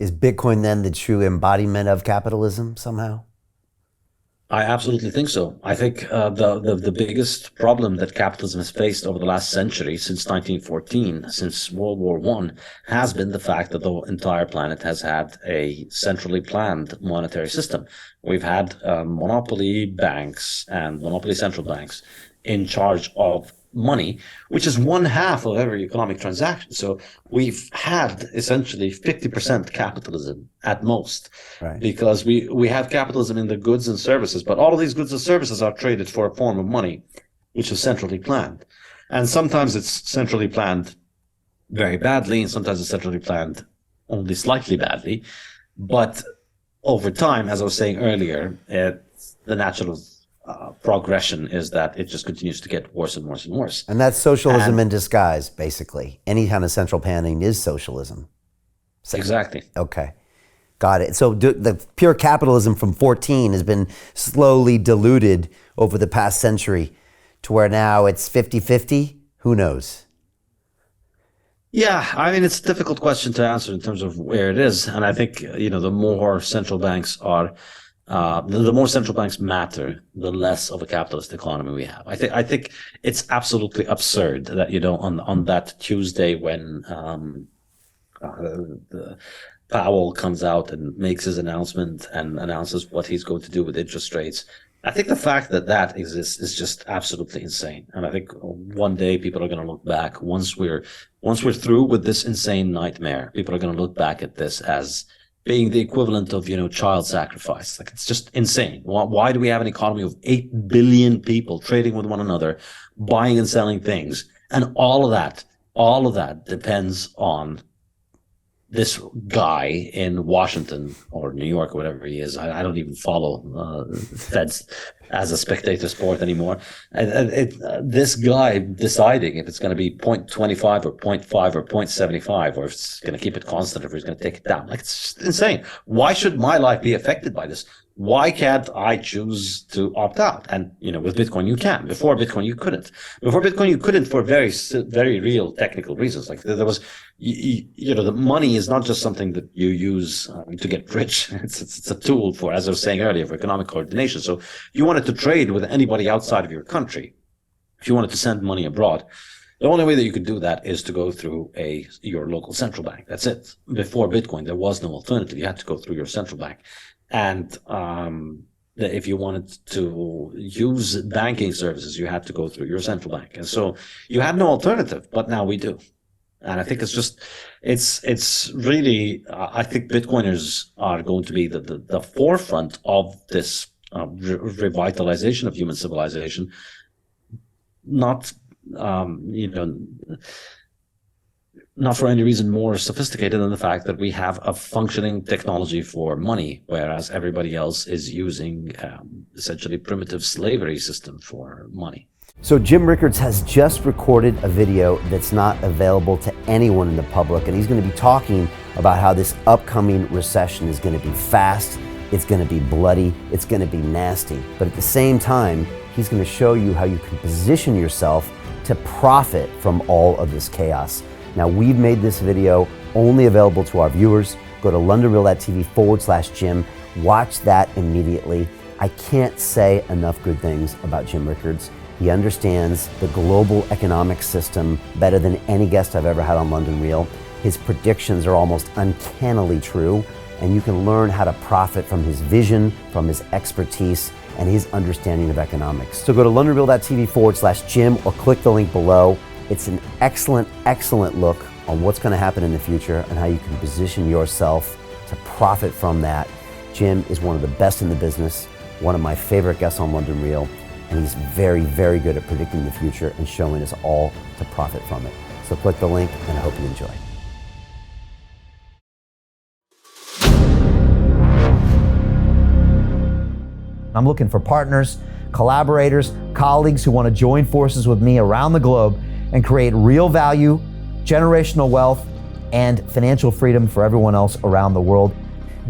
Is Bitcoin then the true embodiment of capitalism somehow? I absolutely think so. I think the biggest problem that capitalism has faced over the last century, since 1914, since World War One, has been the fact that the entire planet has had a centrally planned monetary system. We've had monopoly banks and monopoly central banks in charge of money, which is one half of every economic transaction. So we've had essentially 50% capitalism at most, Right. because we have capitalism in the goods and services, but all of these goods and services are traded for a form of money, which is centrally planned. And sometimes it's centrally planned very badly, and sometimes it's centrally planned only slightly badly. But over time, as I was saying earlier, the natural progression is that it just continues to get worse and worse and worse. And that's socialism And in disguise, basically. Any kind of central planning is socialism. exactly. Okay. Got it. So the pure capitalism from 14 has been slowly diluted over the past century to where now it's 50-50. Who knows? Yeah, I mean, it's a difficult question to answer in terms of where it is. And I think, the more central banks are, the more central banks matter, the less of a capitalist economy we have. I think it's absolutely absurd that, on that Tuesday when the Powell comes out and makes his announcement and announces what he's going to do with interest rates. I think the fact that that exists is just absolutely insane. And I think one day people are going to look back, once we're through with this insane nightmare, people are going to look back at this as being the equivalent of, child sacrifice. Like, it's just insane. Why do we have an economy of 8 billion people trading with one another, buying and selling things? And all of that depends on this guy in Washington or New York or whatever he is. I don't even follow Feds as a spectator sport anymore. This guy deciding if it's going to be 0.25 or 0.5 or 0.75, or if it's going to keep it constant, or if he's going to take it down. Like, it's just insane. Why should my life be affected by this? Why can't I choose to opt out? And, with Bitcoin, you can. Before Bitcoin, you couldn't. Before Bitcoin, you couldn't for very, very real technical reasons. Like, there was, the money is not just something that you use to get rich. It's a tool for, as I was saying earlier, for economic coordination. So you wanted to trade with anybody outside of your country. If you wanted to send money abroad, the only way that you could do that is to go through your local central bank. That's it. Before Bitcoin, there was no alternative. You had to go through your central bank. And if you wanted to use banking services, you had to go through your central bank. And so you had no alternative, but now we do. And I think it's really, I think Bitcoiners are going to be the forefront of this revitalization of human civilization. Not, not for any reason more sophisticated than the fact that we have a functioning technology for money, whereas everybody else is using essentially primitive slavery system for money. So Jim Rickards has just recorded a video that's not available to anyone in the public, and he's going to be talking about how this upcoming recession is going to be fast, it's going to be bloody, it's going to be nasty. But at the same time, he's going to show you how you can position yourself to profit from all of this chaos. Now, we've made this video only available to our viewers. Go to londonreal.tv/Jim. Watch that immediately. I can't say enough good things about Jim Rickards. He understands the global economic system better than any guest I've ever had on London Real. His predictions are almost uncannily true, and you can learn how to profit from his vision, from his expertise, and his understanding of economics. So go to londonreal.tv/Jim or click the link below. It's an excellent, excellent look on what's going to happen in the future and how you can position yourself to profit from that. Jim is one of the best in the business, one of my favorite guests on London Real, and he's very, very good at predicting the future and showing us all to profit from it. So click the link, and I hope you enjoy. I'm looking for partners, collaborators, colleagues who want to join forces with me around the globe and create real value, generational wealth, and financial freedom for everyone else around the world.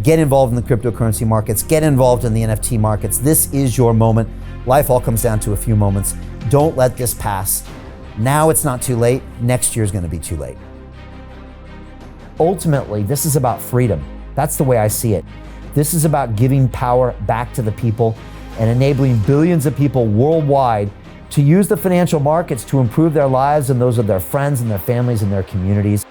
Get involved in the cryptocurrency markets, get involved in the NFT markets. This is your moment. Life all comes down to a few moments. Don't let this pass. Now it's not too late. Next year's going to be too late. Ultimately, this is about freedom. That's the way I see it. This is about giving power back to the people and enabling billions of people worldwide to use the financial markets to improve their lives and those of their friends and their families and their communities.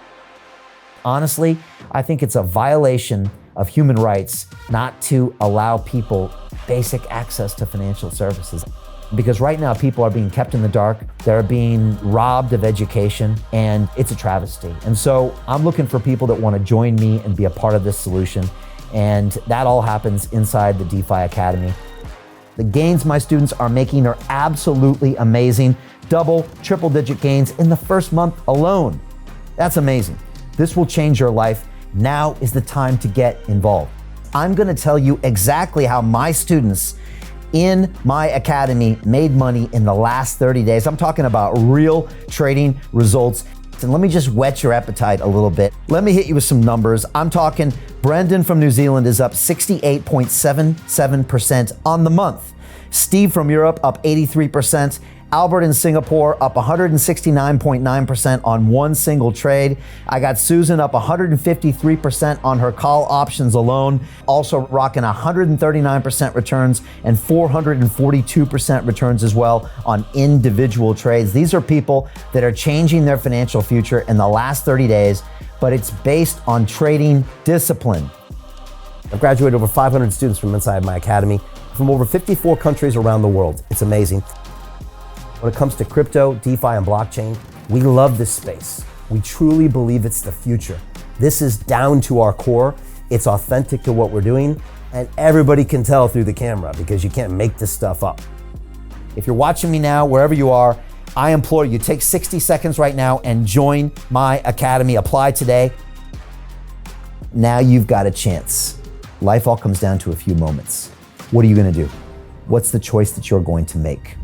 Honestly, I think it's a violation of human rights not to allow people basic access to financial services. Because right now people are being kept in the dark, they're being robbed of education, and it's a travesty. And so I'm looking for people that want to join me and be a part of this solution. And that all happens inside the DeFi Academy. The gains my students are making are absolutely amazing. Double, triple digit gains in the first month alone. That's amazing. This will change your life. Now is the time to get involved. I'm going to tell you exactly how my students in my academy made money in the last 30 days. I'm talking about real trading results. And let me just whet your appetite a little bit. Let me hit you with some numbers. I'm talking Brendan from New Zealand is up 68.77% on the month. Steve from Europe up 83%. Albert in Singapore up 169.9% on one single trade. I got Susan up 153% on her call options alone, also rocking 139% returns and 442% returns as well on individual trades. These are people that are changing their financial future in the last 30 days, but it's based on trading discipline. I've graduated over 500 students from inside my academy from over 54 countries around the world. It's amazing. When it comes to crypto, DeFi, and blockchain, we love this space. We truly believe it's the future. This is down to our core. It's authentic to what we're doing, and everybody can tell through the camera because you can't make this stuff up. If you're watching me now, wherever you are, I implore you, take 60 seconds right now and join my academy. Apply today. Now you've got a chance. Life all comes down to a few moments. What are you gonna do? What's the choice that you're going to make?